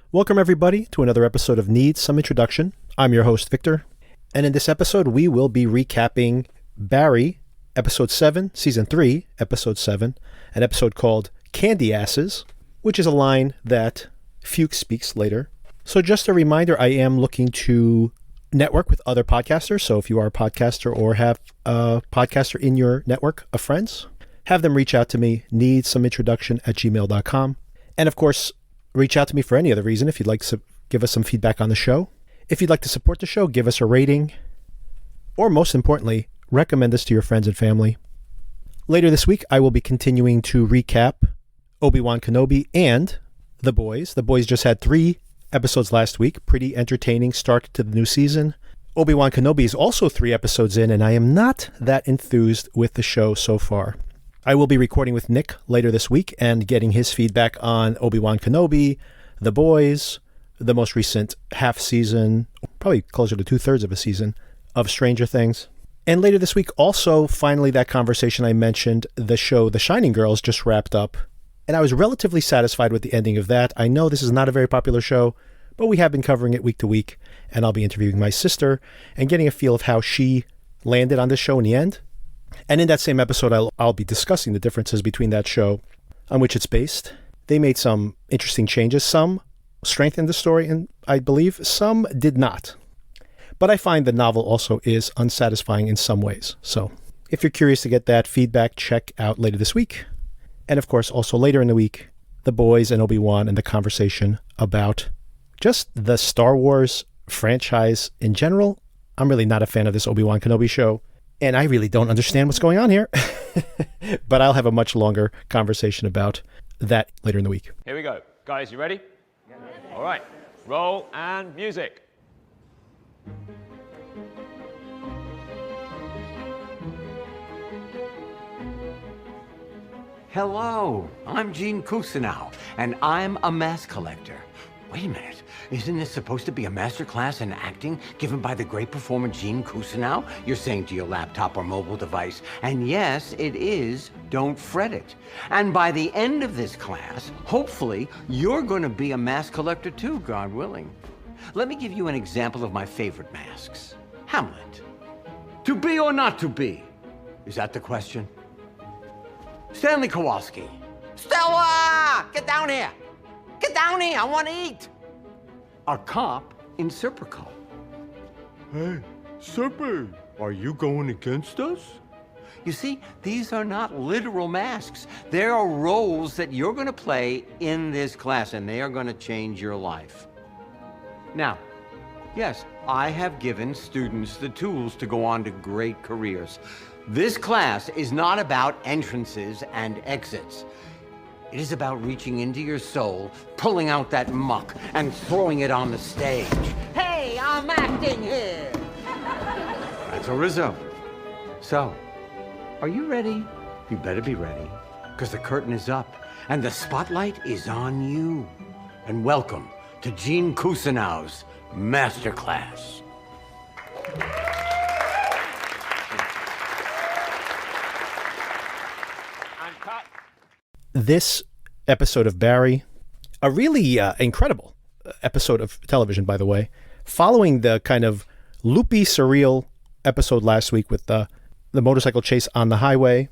Welcome, everybody, to another episode of Needs Some Introduction. I'm your host, Victor, and in this episode, we will be recapping Barry, Episode 7, Season 3, Episode 7, an episode called Candy Asses, which is a line that Fuches speaks later. So just a reminder, I am looking to network with other podcasters, so if you are a podcaster or have a podcaster in your network of friends, have them reach out to me, needsomeintroduction@gmail.com. And of course, reach out to me for any other reason if you'd like to give us some feedback on the show. If you'd like to support the show, give us a rating. Or most importantly, recommend us to your friends and family. Later this week, I will be continuing to recap Obi-Wan Kenobi and The Boys. The Boys just had 3 episodes last week. Pretty entertaining start to the new season. Obi-Wan Kenobi is also 3 episodes in, and I am not that enthused with the show so far. I will be recording with Nick later this week and getting his feedback on Obi-Wan Kenobi, The Boys, the most recent half season, probably closer to 2/3 of a season, of Stranger Things. And later this week, also, finally, that conversation I mentioned, the show The Shining Girls just wrapped up, and I was relatively satisfied with the ending of that. I know this is not a very popular show, but we have been covering it week to week, and I'll be interviewing my sister and getting a feel of how she landed on this show in the end. And in that same episode, I'll be discussing the differences between that show on which it's based. They made some interesting changes. Some strengthened the story, and I believe some did not. But I find the novel also is unsatisfying in some ways. So if you're curious to get that feedback, check out later this week. And of course, also later in the week, The Boys and Obi-Wan and the conversation about just the Star Wars franchise in general. I'm really not a fan of this Obi-Wan Kenobi show, and I really don't understand what's going on here. But I'll have a much longer conversation about that later in the week. Here we go. Guys, you ready? Yeah. All right. Roll and music. Hello, I'm Gene Cousineau, and I'm a mask collector. Wait a minute, isn't this supposed to be a master class in acting given by the great performer Gene Cousineau? You're saying to your laptop or mobile device, and yes, it is, don't fret it. And by the end of this class, hopefully, you're going to be a mask collector too, God willing. Let me give you an example of my favorite masks. Hamlet. To be or not to be? Is that the question? Stanley Kowalski. Stella! Get down here! Get down here, I want to eat! A cop in Serpico. Hey, Serpi, are you going against us? You see, these are not literal masks. They are roles that you're going to play in this class, and they are going to change your life. Now, yes, I have given students the tools to go on to great careers. This class is not about entrances and exits. It is about reaching into your soul, pulling out that muck, and throwing it on the stage. Hey, I'm acting here! That's a Rizzo. So, are you ready? You better be ready, because the curtain is up, and the spotlight is on you. And welcome to Gene Cousineau's Masterclass. This episode of Barry, a really incredible episode of television, by the way, following the kind of loopy, surreal episode last week with the motorcycle chase on the highway.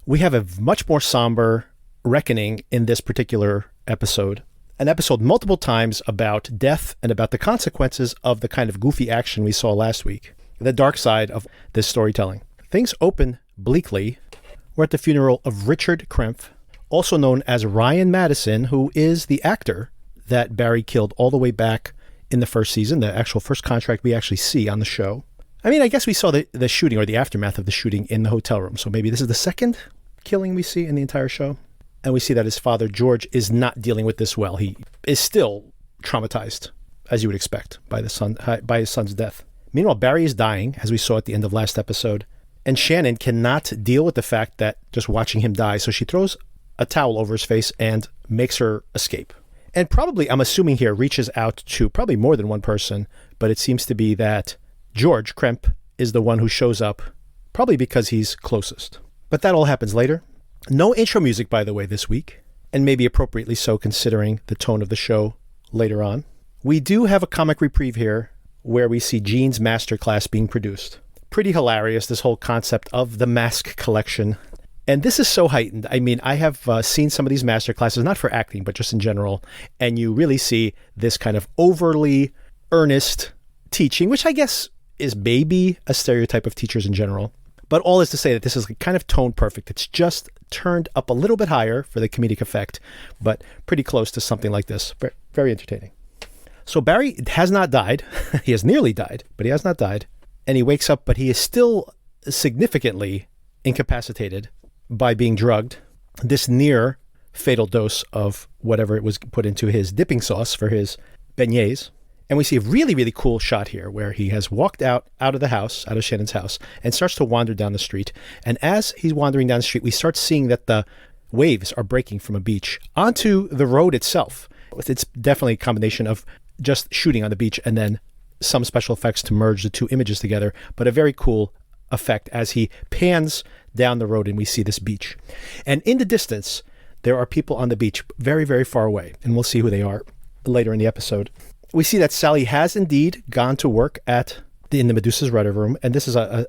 We have a much more somber reckoning in this particular episode. An episode multiple times about death and about the consequences of the kind of goofy action we saw last week. The dark side of this storytelling. Things open bleakly. We're at the funeral of Richard Krempf, also known as Ryan Madison, who is the actor that Barry killed all the way back in the first season, the actual first contract we actually see on the show. I mean, I guess we saw the shooting or the aftermath of the shooting in the hotel room, so maybe this is the second killing we see in the entire show. And we see that his father, George, is not dealing with this well. He is still traumatized, as you would expect, by his son's death. Meanwhile, Barry is dying, as we saw at the end of last episode, and Shannon cannot deal with the fact that just watching him die, so she throws a towel over his face and makes her escape. And probably, I'm assuming here, reaches out to probably more than one person, but it seems to be that George Krempf is the one who shows up, probably because he's closest. But that all happens later. No intro music, by the way, this week, and maybe appropriately so considering the tone of the show later on. We do have a comic reprieve here where we see Jean's masterclass being produced. Pretty hilarious, this whole concept of the mask collection. And this is so heightened. I mean, I have seen some of these masterclasses, not for acting, but just in general. And you really see this kind of overly earnest teaching, which I guess is maybe a stereotype of teachers in general. But all is to say that this is kind of tone perfect. It's just turned up a little bit higher for the comedic effect, but pretty close to something like this. Very entertaining. So Barry has not died. He has nearly died, but he has not died. And he wakes up, but he is still significantly incapacitated by being drugged. This near fatal dose of whatever it was put into his dipping sauce for his beignets. And we see a really, really cool shot here where he has walked out of the house, out of Shannon's house, and starts to wander down the street. And as he's wandering down the street, we start seeing that the waves are breaking from a beach onto the road itself. It's definitely a combination of just shooting on the beach and then some special effects to merge the two images together, but a very cool effect as he pans down the road and we see this beach. And in the distance, there are people on the beach very, very far away, and we'll see who they are later in the episode. We see that Sally has indeed gone to work in the Medusa's writer room, and this is a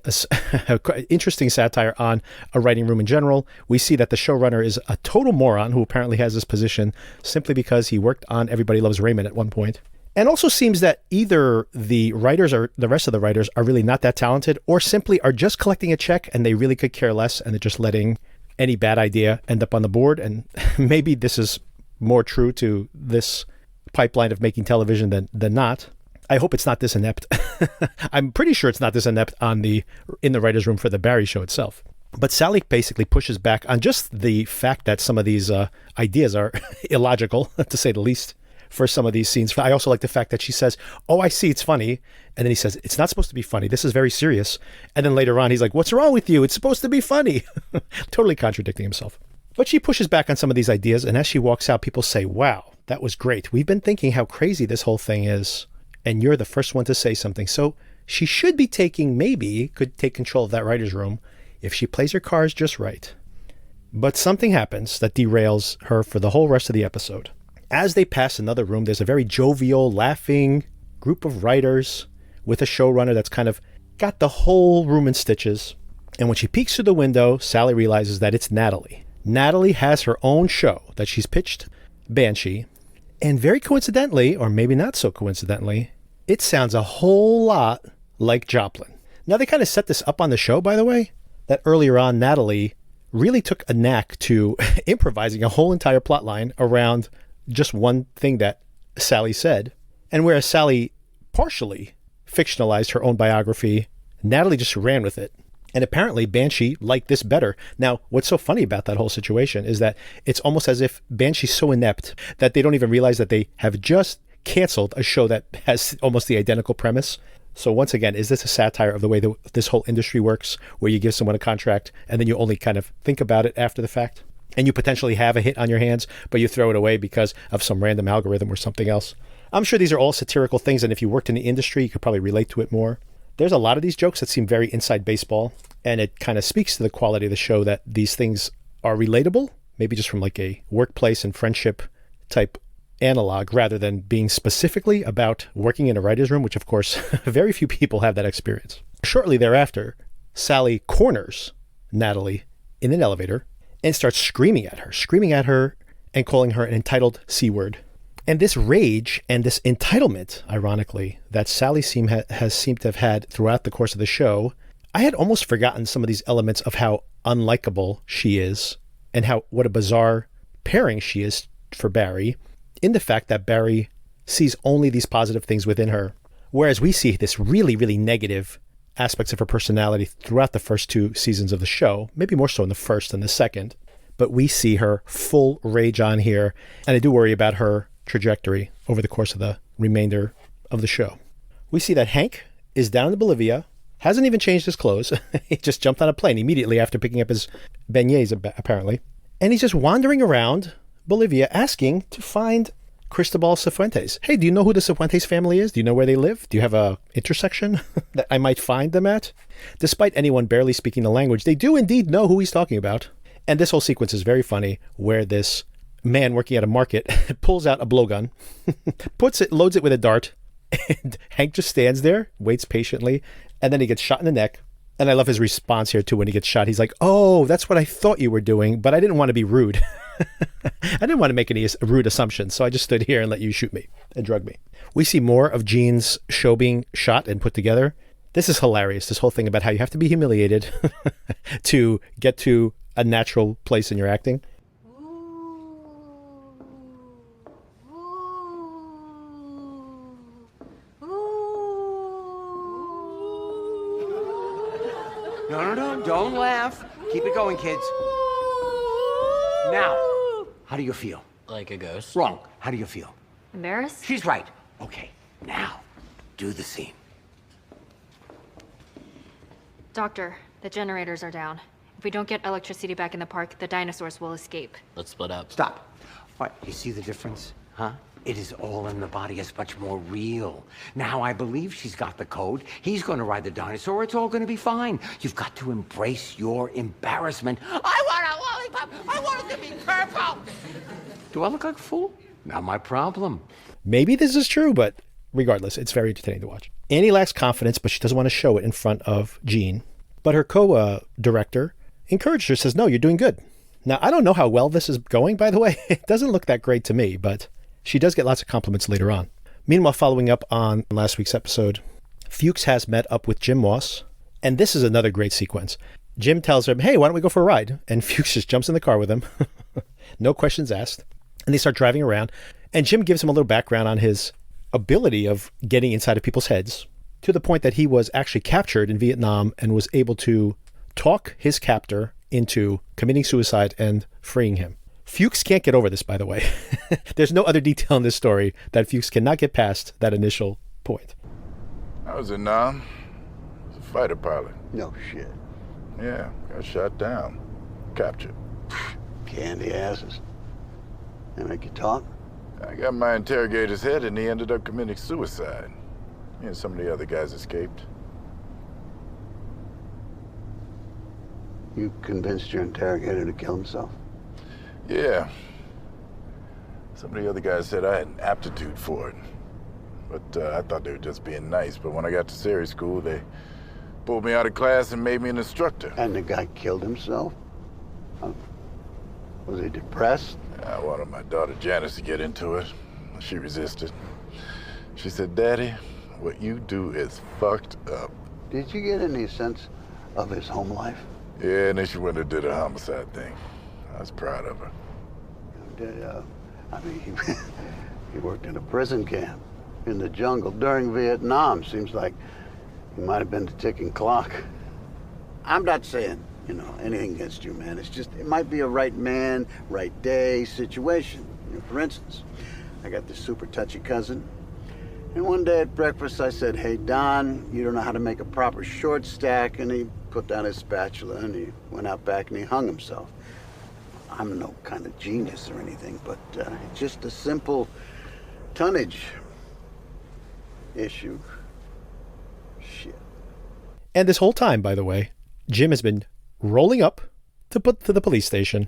interesting satire on a writing room in general. We see that the showrunner is a total moron who apparently has this position simply because he worked on Everybody Loves Raymond at one point. And also seems that either the writers or the rest of the writers are really not that talented, or simply are just collecting a check and they really could care less and they're just letting any bad idea end up on the board. And maybe this is more true to this pipeline of making television than not. I hope it's not this inept. I'm pretty sure it's not this inept in the writer's room for the Barry show itself. But Sally basically pushes back on just the fact that some of these ideas are illogical, to say the least, for some of these scenes. I also like the fact that she says, "Oh, I see, it's funny." And then he says, "It's not supposed to be funny. This is very serious." And then later on, he's like, "What's wrong with you? It's supposed to be funny." Totally contradicting himself. But she pushes back on some of these ideas. And as she walks out, people say, "Wow, that was great. We've been thinking how crazy this whole thing is. And you're the first one to say something." So she should be could take control of that writer's room if she plays her cards just right. But something happens that derails her for the whole rest of the episode. As they pass another room, there's a very jovial, laughing group of writers with a showrunner that's kind of got the whole room in stitches. And when she peeks through the window, Sally realizes that it's Natalie. Natalie has her own show that she's pitched, Banshee. And very coincidentally, or maybe not so coincidentally, it sounds a whole lot like Joplin. Now, they kind of set this up on the show, by the way, that earlier on, Natalie really took a knack to improvising a whole entire plot line around just one thing that Sally said. And whereas Sally partially fictionalized her own biography, Natalie just ran with it. And apparently Banshee liked this better. Now, what's so funny about that whole situation is that it's almost as if Banshee's so inept that they don't even realize that they have just canceled a show that has almost the identical premise. So once again, is this a satire of the way that this whole industry works, where you give someone a contract and then you only kind of think about it after the fact? And you potentially have a hit on your hands, but you throw it away because of some random algorithm or something else. I'm sure these are all satirical things, and if you worked in the industry, you could probably relate to it more. There's a lot of these jokes that seem very inside baseball, and it kind of speaks to the quality of the show that these things are relatable, maybe just from like a workplace and friendship type analog, rather than being specifically about working in a writer's room, which of course, very few people have that experience. Shortly thereafter, Sally corners Natalie in an elevator and starts screaming at her and calling her an entitled C-word. And this rage and this entitlement, ironically, that Sally has seemed to have had throughout the course of the show, I had almost forgotten some of these elements of how unlikable she is and what a bizarre pairing she is for Barry, in the fact that Barry sees only these positive things within her, whereas we see this really, really negative aspects of her personality throughout the first two seasons of the show, maybe more so in the first than the second, but we see her full rage on here, and I do worry about her trajectory over the course of the remainder of the show. We see that Hank is down in Bolivia, hasn't even changed his clothes. He just jumped on a plane immediately after picking up his beignets, apparently, and he's just wandering around Bolivia asking to find Cristobal Cifuentes. Hey, do you know who the Cifuentes family is? Do you know where they live? Do you have a intersection that I might find them at? Despite anyone barely speaking the language, they do indeed know who he's talking about. And this whole sequence is very funny, where this man working at a market pulls out a blowgun, loads it with a dart, and Hank just stands there, waits patiently, and then he gets shot in the neck. And I love his response here too when he gets shot. He's like, "Oh, that's what I thought you were doing, but I didn't want to be rude. I didn't want to make any rude assumptions, so I just stood here and let you shoot me and drug me." We see more of Gene's show being shot and put together. This is hilarious, this whole thing about how you have to be humiliated to get to a natural place in your acting. No, don't laugh. Keep it going, kids. Now, how do you feel? Like a ghost. Wrong. How do you feel? Embarrassed? She's right. Okay, now, do the scene. Doctor, the generators are down. If we don't get electricity back in the park, the dinosaurs will escape. Let's split up. Stop. All right, you see the difference? Huh? It is all in the body. It's much more real. Now I believe she's got the code. He's going to ride the dinosaur. It's all going to be fine. You've got to embrace your embarrassment. I want a lollipop. I want it to be purple. Do I look like a fool? Not my problem. Maybe this is true, but regardless, it's very entertaining to watch. Annie lacks confidence, but she doesn't want to show it in front of Gene. But her co-director encouraged her, says, "No, you're doing good." Now, I don't know how well this is going, by the way. It doesn't look that great to me, but she does get lots of compliments later on. Meanwhile, following up on last week's episode, Fuches has met up with Jim Moss, and this is another great sequence. Jim tells him, "Hey, why don't we go for a ride?" And Fuches just jumps in the car with him. No questions asked. And they start driving around. And Jim gives him a little background on his ability of getting inside of people's heads, to the point that he was actually captured in Vietnam and was able to talk his captor into committing suicide and freeing him. Fuches can't get over this, by the way. There's no other detail in this story that Fuches cannot get past that initial point. I was in Nam. I was a fighter pilot. No shit. Yeah, got shot down. Captured. Candy asses. They make you talk? I got my interrogator's head and he ended up committing suicide. He and some of the other guys escaped. You convinced your interrogator to kill himself? Yeah. Some of the other guys said I had an aptitude for it. But I thought they were just being nice. But when I got to series school, they pulled me out of class and made me an instructor. And the guy killed himself? Was he depressed? I wanted my daughter Janice to get into it. She resisted. She said, "Daddy, what you do is fucked up." Did you get any sense of his home life? Yeah, and then she went and did a homicide thing. I was proud of her. He worked in a prison camp in the jungle during Vietnam. Seems like he might have been the ticking clock. I'm not saying, anything against you, man. It's just, it might be a right man, right day situation. For instance, I got this super touchy cousin. And one day at breakfast, I said, "Hey, Don, you don't know how to make a proper short stack." And he put down his spatula and he went out back and he hung himself. I'm no kind of genius or anything, but it's just a simple tonnage issue. Shit. And this whole time, by the way, Jim has been rolling up to put to the police station.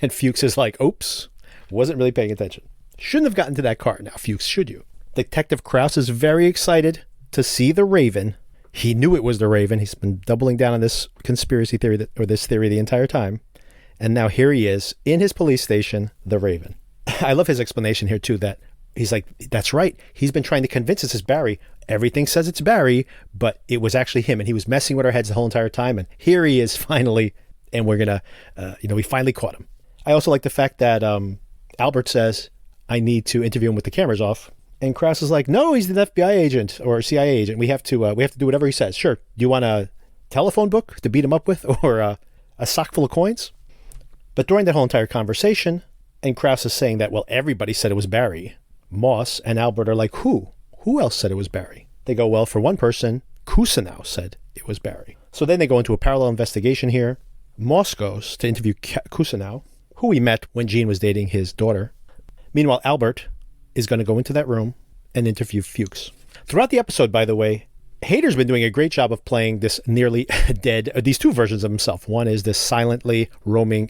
And Fuches is like, "Oops, wasn't really paying attention. Shouldn't have gotten to that car." Now, Fuches, should you? Detective Krause is very excited to see the Raven. He knew it was the Raven. He's been doubling down on this conspiracy theory, this theory the entire time. And now here he is in his police station, the Raven. I love his explanation here too, that he's like, "That's right. He's been trying to convince us it's Barry. Everything says it's Barry, but it was actually him. And he was messing with our heads the whole entire time. And here he is finally. And we're going to, we finally caught him." I also like the fact that Albert says, "I need to interview him with the cameras off." And Krause is like, "No, he's an FBI agent or CIA agent. We have to do whatever he says." "Sure. Do you want a telephone book to beat him up with, or a sock full of coins?" But during that whole entire conversation, and Krause is saying that, well, everybody said it was Barry. Moss and Albert are like, who? Who else said it was Barry? They go, well, for one person, Cousineau said it was Barry. So then they go into a parallel investigation here. Moss goes to interview Cousineau, who he met when Gene was dating his daughter. Meanwhile, Albert is going to go into that room and interview Fuches. Throughout the episode, by the way, Hader's been doing a great job of playing this nearly dead, these two versions of himself. One is this silently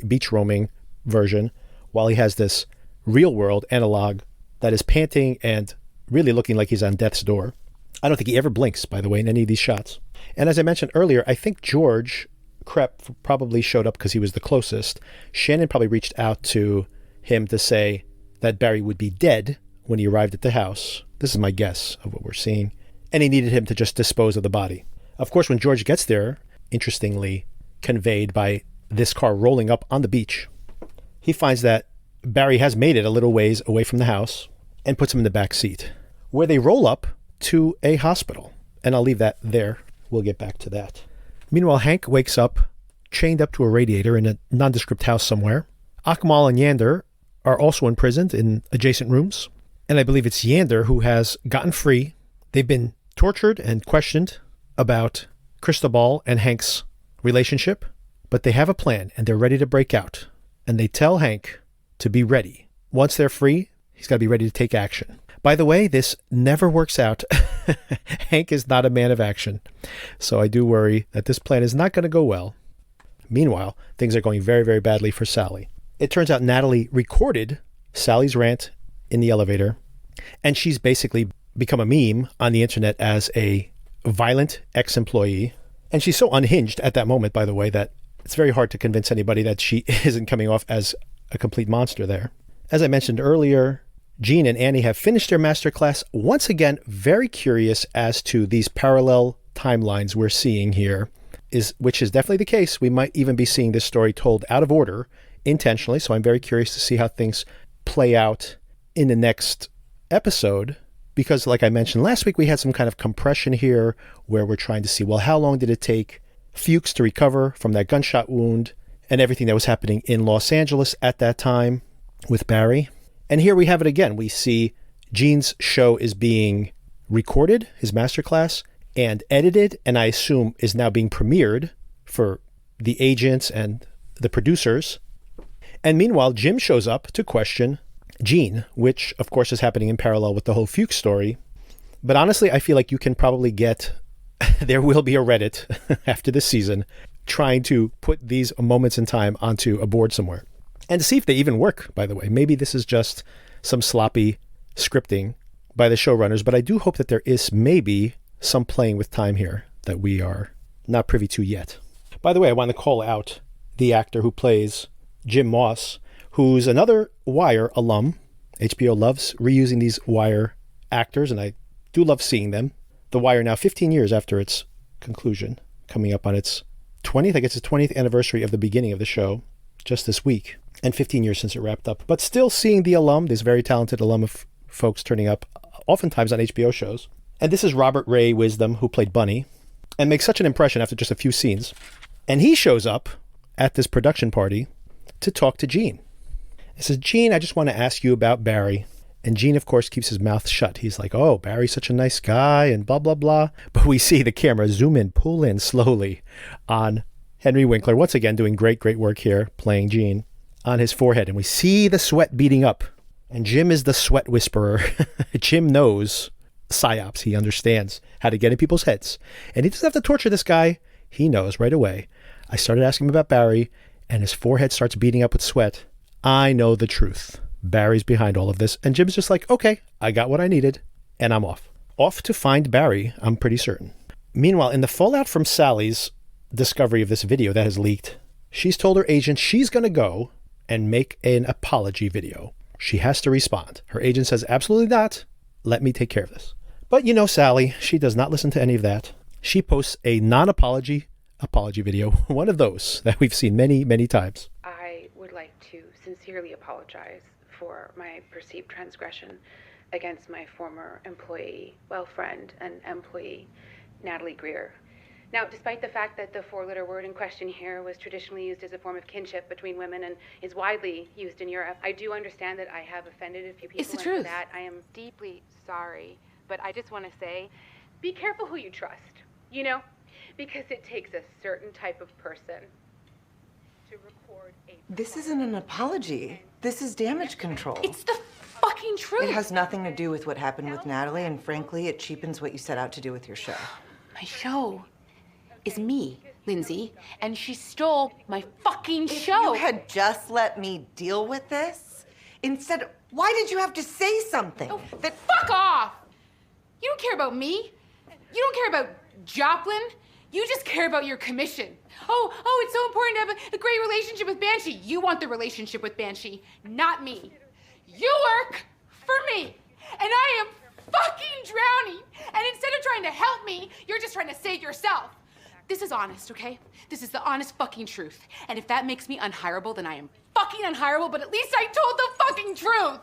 beach roaming version, while he has this real-world analog that is panting and really looking like he's on death's door. I don't think he ever blinks, by the way, in any of these shots. And as I mentioned earlier, I think George Krepp probably showed up because he was the closest. Shannon probably reached out to him to say that Barry would be dead when he arrived at the house. This is my guess of what we're seeing. And he needed him to just dispose of the body. Of course, when George gets there, interestingly conveyed by this car rolling up on the beach, he finds that Barry has made it a little ways away from the house and puts him in the back seat, where they roll up to a hospital. And I'll leave that there. We'll get back to that. Meanwhile, Hank wakes up, chained up to a radiator in a nondescript house somewhere. Akmal and Yander are also imprisoned in adjacent rooms. And I believe it's Yander who has gotten free. They've been tortured and questioned about Cristobal and Hank's relationship, but they have a plan and they're ready to break out. And they tell Hank to be ready. Once they're free, he's got to be ready to take action. By the way, this never works out. Hank is not a man of action. So I do worry that this plan is not going to go well. Meanwhile, things are going very, very badly for Sally. It turns out Natalie recorded Sally's rant in the elevator, and she's basically become a meme on the internet as a violent ex-employee. And she's so unhinged at that moment, by the way, that it's very hard to convince anybody that she isn't coming off as a complete monster there. As I mentioned earlier, Gene and Annie have finished their masterclass. Once again, very curious as to these parallel timelines we're seeing here, which is definitely the case. We might even be seeing this story told out of order intentionally. So I'm very curious to see how things play out in the next episode. Because like I mentioned last week, we had some kind of compression here where we're trying to see, well, how long did it take Fuches to recover from that gunshot wound and everything that was happening in Los Angeles at that time with Barry. And here we have it again. We see Gene's show is being recorded, his masterclass, and edited, and I assume is now being premiered for the agents and the producers. And meanwhile, Jim shows up to question Gene, which of course is happening in parallel with the whole Fuchs story. But honestly, I feel like you can probably get, there will be a Reddit after this season trying to put these moments in time onto a board somewhere. And to see if they even work, by the way. Maybe this is just some sloppy scripting by the showrunners, but I do hope that there is maybe some playing with time here that we are not privy to yet. By the way, I want to call out the actor who plays Jim Moss, who's another Wire alum. HBO loves reusing these Wire actors, and I do love seeing them. The Wire now 15 years after its conclusion, coming up on its 20th, I guess it's 20th anniversary of the beginning of the show, just this week. And 15 years since it wrapped up. But still seeing the alum, this very talented alum of folks turning up, oftentimes on HBO shows. And this is Robert Ray Wisdom, who played Bunny, and makes such an impression after just a few scenes. And he shows up at this production party to talk to Gene. He says, Gene, I just want to ask you about Barry. And Gene, of course, keeps his mouth shut. He's like, oh, Barry's such a nice guy, and blah, blah, blah. But we see the camera zoom in, pull in slowly on Henry Winkler, once again doing great, great work here, playing Gene, on his forehead. And we see the sweat beating up. And Jim is the sweat whisperer. Jim knows psyops. He understands how to get in people's heads. And he doesn't have to torture this guy. He knows right away. I started asking him about Barry, and his forehead starts beating up with sweat. I know the truth. Barry's behind all of this. And Jim's just like, okay, I got what I needed, and I'm off. Off to find Barry, I'm pretty certain. Meanwhile, in the fallout from Sally's discovery of this video that has leaked, she's told her agent she's going to go and make an apology video. She has to respond. Her agent says, absolutely not. Let me take care of this. But you know Sally, she does not listen to any of that. She posts a non-apology video, one of those that we've seen many, many times. I would like to sincerely apologize for my perceived transgression against my former employee, friend and employee, Natalie Greer. Now, despite the fact that the four-letter word in question here was traditionally used as a form of kinship between women and is widely used in Europe, I do understand that I have offended a few people. It's the truth. For that, I am deeply sorry. But I just want to say, be careful who you trust, because it takes a certain type of person to record a... This isn't an apology. This is damage control. It's the fucking truth. It has nothing to do with what happened with Natalie, and frankly, it cheapens what you set out to do with your show. My show is me, Lindsay, and she stole my fucking show. If you had just let me deal with this, instead, Why did you have to say something? Oh, fuck off! You don't care about me. You don't care about Joplin. You just care about your commission. Oh, it's so important to have a great relationship with Banshee. You want the relationship with Banshee, not me. You work for me, and I am fucking drowning. And instead of trying to help me, you're just trying to save yourself. This is honest, okay? This is the honest fucking truth. And if that makes me unhireable, then I am fucking unhireable, but at least I told the fucking truth.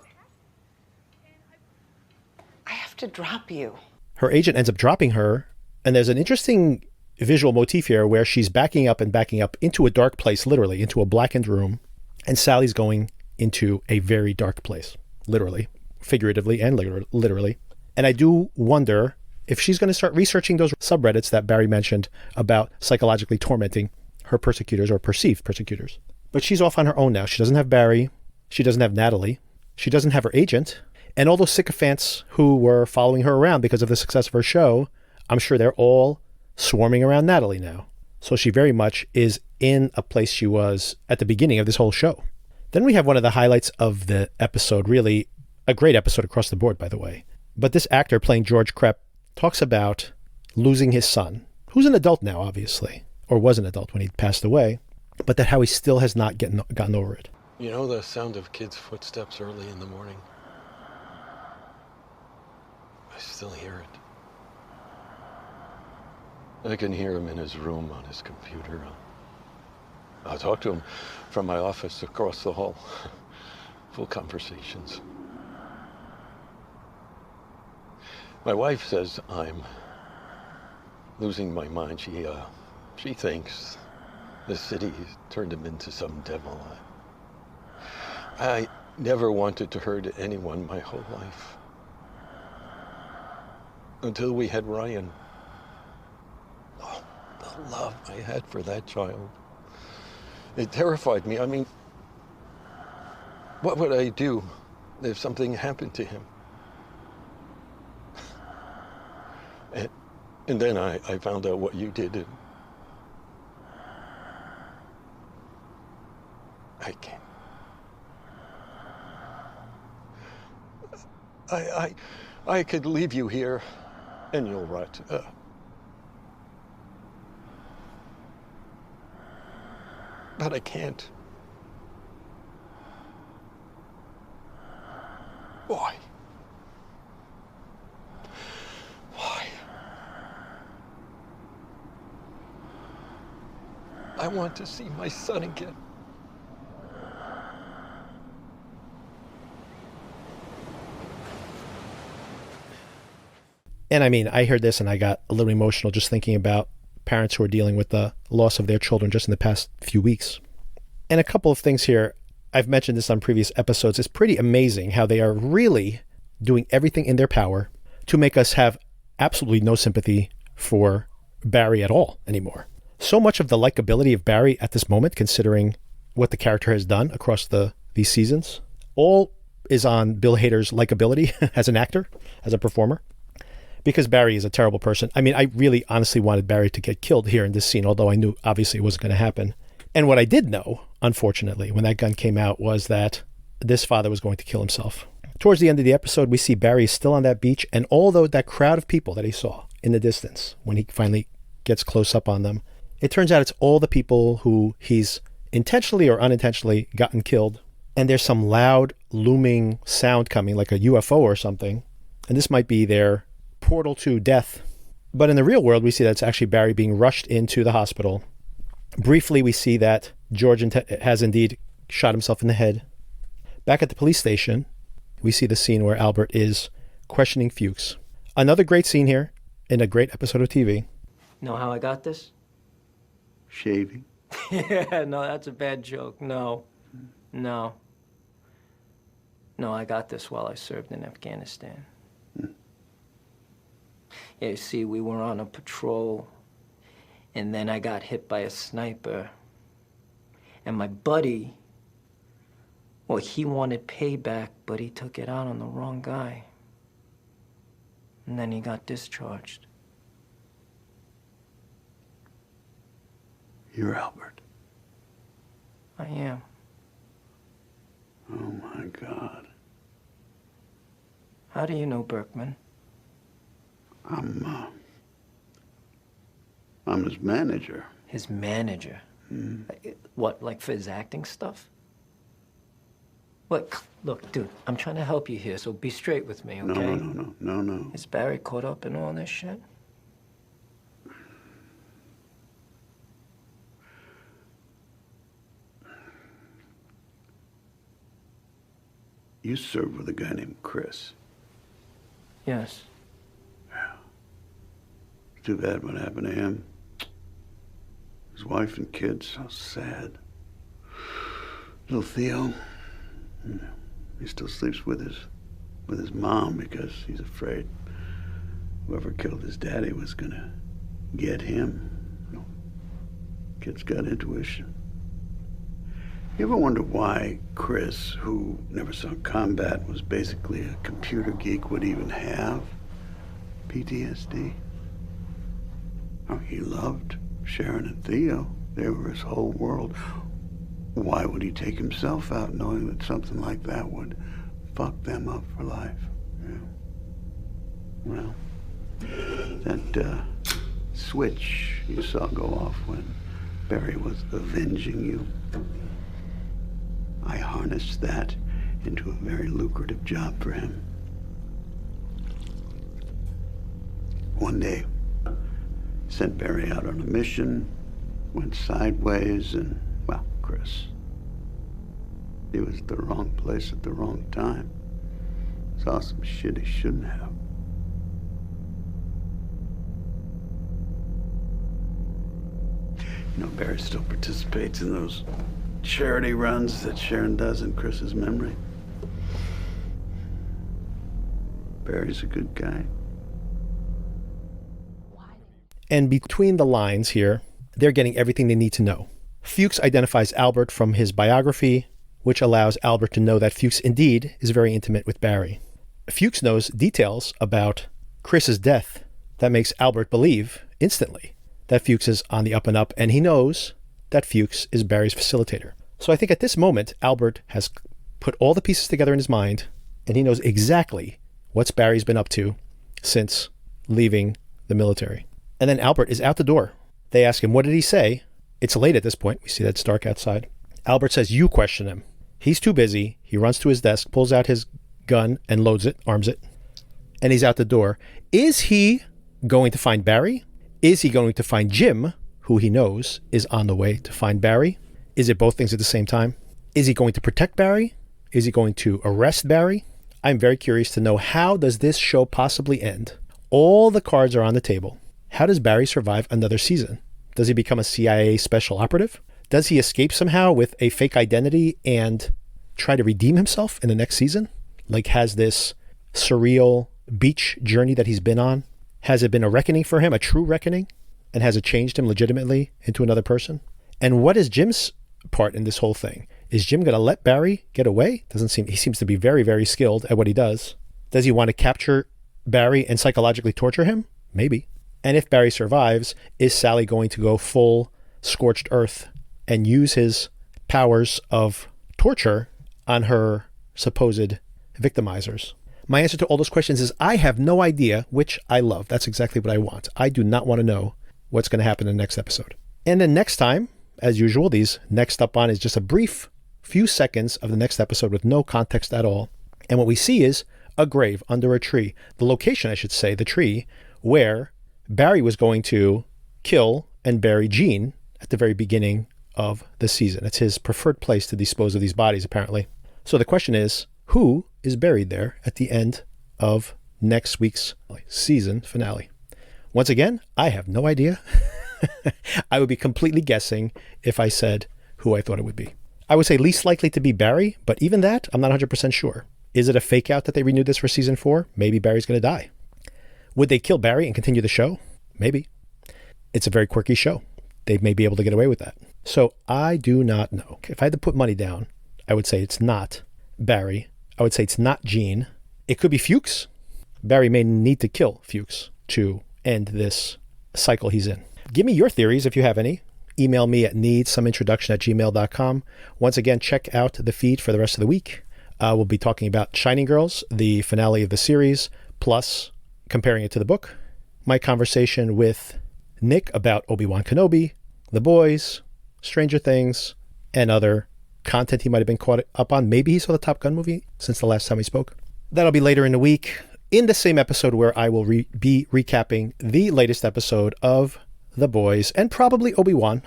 I have to drop you. Her agent ends up dropping her, and there's an interesting visual motif here where she's backing up into a dark place, literally, into a blackened room, and Sally's going into a very dark place, literally, figuratively and literally. And I do wonder if she's going to start researching those subreddits that Barry mentioned about psychologically tormenting her persecutors or perceived persecutors. But she's off on her own now. She doesn't have Barry. She doesn't have Natalie. She doesn't have her agent. And all those sycophants who were following her around because of the success of her show, I'm sure they're all swarming around Natalie now. So she very much is in a place she was at the beginning of this whole show. Then we have one of the highlights of the episode, really a great episode across the board, by the way. But this actor playing George Krepp talks about losing his son, who's an adult now, obviously, or was an adult when he passed away, but that how he still has not gotten over it. You know the sound of kids' footsteps early in the morning? I still hear it. I can hear him in his room on his computer. I'll talk to him from my office across the hall. Full conversations. My wife says I'm losing my mind. She thinks the city turned him into some devil. I never wanted to hurt anyone my whole life. Until we had Ryan. Oh, the love I had for that child. It terrified me. I mean, what would I do if something happened to him? And then I found out what you did. And I can't. I could leave you here and you'll rot. But I can't. Why? Why? I want to see my son again. And I mean, I heard this and I got a little emotional just thinking about parents who are dealing with the loss of their children just in the past few weeks. And a couple of things here, I've mentioned this on previous episodes, it's pretty amazing how they are really doing everything in their power to make us have absolutely no sympathy for Barry at all anymore. So much of the likability of Barry at this moment, considering what the character has done across these seasons, all is on Bill Hader's likability as an actor, as a performer. Because Barry is a terrible person. I mean, I really honestly wanted Barry to get killed here in this scene, although I knew obviously it wasn't going to happen. And what I did know, unfortunately, when that gun came out was that this father was going to kill himself. Towards the end of the episode, we see Barry still on that beach, and although that crowd of people that he saw in the distance, when he finally gets close up on them, it turns out it's all the people who he's intentionally or unintentionally gotten killed. And there's some loud, looming sound coming, like a UFO or something. And this might be their portal to death. But in the real world, we see that it's actually Barry being rushed into the hospital. Briefly, we see that George has indeed shot himself in the head. Back at the police station, we see the scene where Albert is questioning Fuches. Another great scene here in a great episode of TV. Know how I got this? Shaving. Yeah, no, that's a bad joke. No, I got this while I served in Afghanistan. Yeah, you see, we were on a patrol, and then I got hit by a sniper. And my buddy, well, he wanted payback, but he took it out on the wrong guy. And then he got discharged. You're Albert. I am. Oh, my God. How do you know Berkman? I'm his manager. His manager? What, like for his acting stuff? Look, dude, I'm trying to help you here, so be straight with me, okay? No. Is Barry caught up in all this shit? You served with a guy named Chris. Yes. Yeah. Too bad what happened to him. His wife and kids, so sad. Little Theo, he still sleeps with his mom because he's afraid whoever killed his daddy was gonna get him. Kid's got intuition. You ever wonder why Chris, who never saw combat, was basically a computer geek, would even have PTSD? Oh, he loved Sharon and Theo. They were his whole world. Why would he take himself out knowing that something like that would fuck them up for life? Yeah. Well, that switch you saw go off when Barry was avenging you, I harnessed that into a very lucrative job for him. One day, sent Barry out on a mission, went sideways, and, well, Chris, he was at the wrong place at the wrong time. Saw some shit he shouldn't have. You know, Barry still participates in those charity runs that Sharon does in Chris's memory. Barry's a good guy. And between the lines here, they're getting everything they need to know. Fuches identifies Albert from his biography, which allows Albert to know that Fuches indeed is very intimate with Barry. Fuches knows details about Chris's death that makes Albert believe instantly that Fuches is on the up and up, and he knows that Fuches is Barry's facilitator. So I think at this moment, Albert has put all the pieces together in his mind, and he knows exactly what Barry's been up to since leaving the military. And then Albert is out the door. They ask him, what did he say? It's late at this point. We see that it's dark outside. Albert says, you question him. He's too busy. He runs to his desk, pulls out his gun and loads it, arms it, and he's out the door. Is he going to find Barry? Is he going to find Jim, who he knows is on the way to find Barry? Is it both things at the same time? Is he going to protect Barry? Is he going to arrest Barry? I'm very curious to know, how does this show possibly end? All the cards are on the table. How does Barry survive another season? Does he become a CIA special operative? Does he escape somehow with a fake identity and try to redeem himself in the next season? Like, has this surreal beach journey that he's been on, has it been a reckoning for him, a true reckoning? And has it changed him legitimately into another person? And what is Jim's part in this whole thing? Is Jim going to let Barry get away? He seems to be very, very skilled at what he does. Does he want to capture Barry and psychologically torture him? Maybe. And if Barry survives, is Sally going to go full scorched earth and use his powers of torture on her supposed victimizers? My answer to all those questions is I have no idea, which I love. That's exactly what I want. I do not want to know what's going to happen in the next episode. And then next time, as usual, these next up on is just a brief few seconds of the next episode with no context at all. And what we see is a grave under a tree. The location, I should say, the tree where Barry was going to kill and bury Jean at the very beginning of the season. It's his preferred place to dispose of these bodies, apparently. So the question is, who is buried there at the end of next week's season finale? Once again, I have no idea. I would be completely guessing if I said who I thought it would be. I would say least likely to be Barry, but even that, I'm not 100% sure. Is it a fake out that they renewed this for season 4? Maybe Barry's going to die. Would they kill Barry and continue the show? Maybe. It's a very quirky show. They may be able to get away with that. So I do not know. If I had to put money down, I would say it's not Barry. I would say it's not Jean. It could be Fuches. Barry may need to kill Fuches to end this cycle he's in. Give me your theories if you have any. Email me at needsameintroduction@gmail.com. Once again, check out the feed for the rest of the week. We'll be talking about Shining Girls, the finale of the series, plus comparing it to the book. My conversation with Nick about Obi-Wan Kenobi, The Boys, Stranger Things, and other content he might have been caught up on. Maybe he saw the Top Gun movie since the last time we spoke. That'll be later in the week, in the same episode where I will be recapping the latest episode of The Boys and probably Obi-Wan.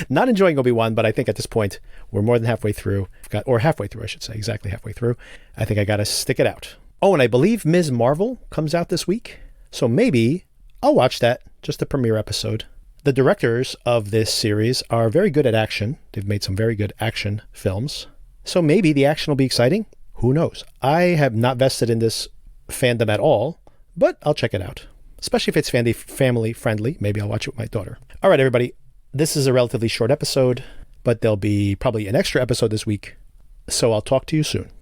Not enjoying Obi-Wan, but I think at this point we're more than halfway through. Halfway through, I should say. Exactly halfway through. I think I got to stick it out. Oh, and I believe Ms. Marvel comes out this week. So maybe I'll watch that, just the premiere episode. The directors of this series are very good at action. They've made some very good action films. So maybe the action will be exciting. Who knows? I have not vested in this fandom at all, but I'll check it out. Especially if it's family friendly. Maybe I'll watch it with my daughter. All right, everybody. This is a relatively short episode, but there'll be probably an extra episode this week. So I'll talk to you soon.